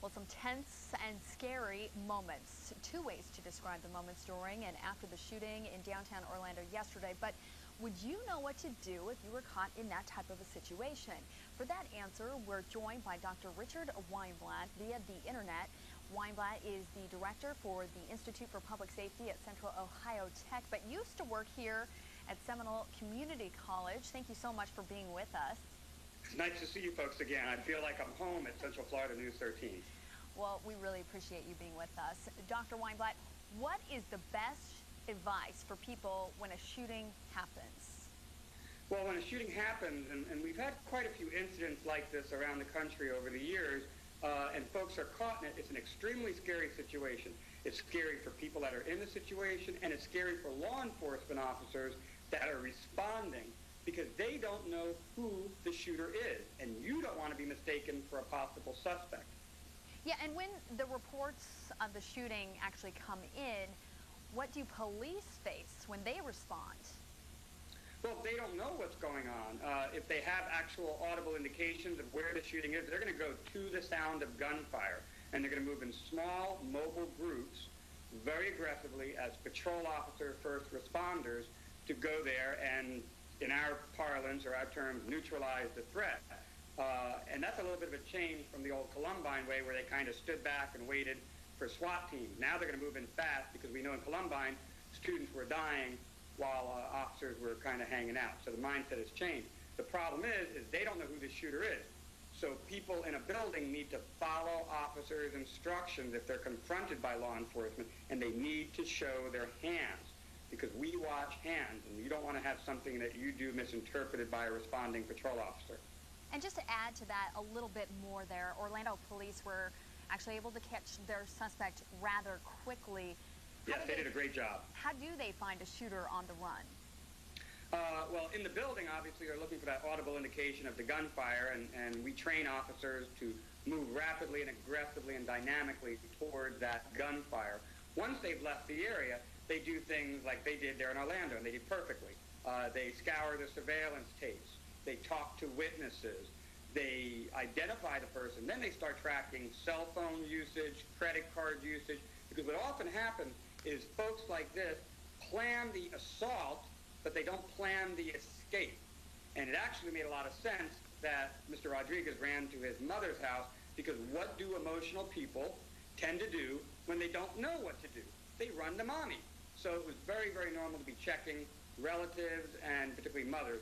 Well, some tense and scary moments. Two ways to describe the moments during and after the shooting in downtown Orlando yesterday. But would you know what to do if you were caught in that type of a situation? For that answer, we're joined by Dr. Richard Weinblatt via the internet. Weinblatt is the director for the Institute for Public Safety at Central Ohio Tech, but used to work here at Seminole Community College. Thank you so much for being with us. It's nice to see you folks again. I feel like I'm home at Central Florida News 13. Well, we really appreciate you being with us. Dr. Weinblatt, what is the best advice for people when a shooting happens? Well, when a shooting happens, and we've had quite a few incidents like this around the country over the years, and folks are caught in it, it's an extremely scary situation. It's scary for people that are in the situation, and it's scary for law enforcement officers that are responding because they don't know who the shooter is, and you don't want to be mistaken for a possible suspect. Yeah, and when the reports of the shooting actually come in, what do police face when they respond? Well, they don't know what's going on. If they have actual audible indications of where the shooting is, they're going to go to the sound of gunfire, and they're going to move in small, mobile groups very aggressively as patrol officer first responders to go there and, in our parlance or our terms, neutralize the threat. And that's a little bit of a change from the old Columbine way where they kind of stood back and waited for SWAT teams. Now they're going to move in fast because we know in Columbine students were dying while officers were kind of hanging out. So the mindset has changed. The problem is they don't know who the shooter is. So people in a building need to follow officers' instructions if they're confronted by law enforcement, and they need to show their hands because we watch hands, and you don't want to have something that you do misinterpreted by a responding patrol officer. And just to add to that a little bit more there, Orlando police were actually able to catch their suspect rather quickly. Yes, they did a great job. How do they find a shooter on the run? Well, in the building, obviously, they're looking for that audible indication of the gunfire, and we train officers to move rapidly and aggressively and dynamically towards that gunfire. Once they've left the area, they do things like they did there in Orlando, and they did perfectly. They scour the surveillance tapes. They talk to witnesses. They identify the person. Then they start tracking cell phone usage, credit card usage, because what often happens is folks like this plan the assault, but they don't plan the escape. And it actually made a lot of sense that Mr. Rodriguez ran to his mother's house, because what do emotional people tend to do when they don't know what to do? They run to mommy. So it was very, very normal to be checking relatives and particularly mothers.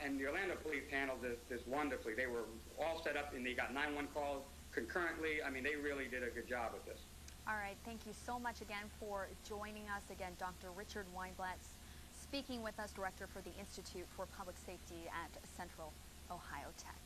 And the Orlando police handled this wonderfully. They were all set up, and they got 911 calls concurrently. I mean, they really did a good job with this. All right, thank you so much again for joining us. Again, Dr. Richard Weinblatt speaking with us, director for the Institute for Public Safety at Central Ohio Tech.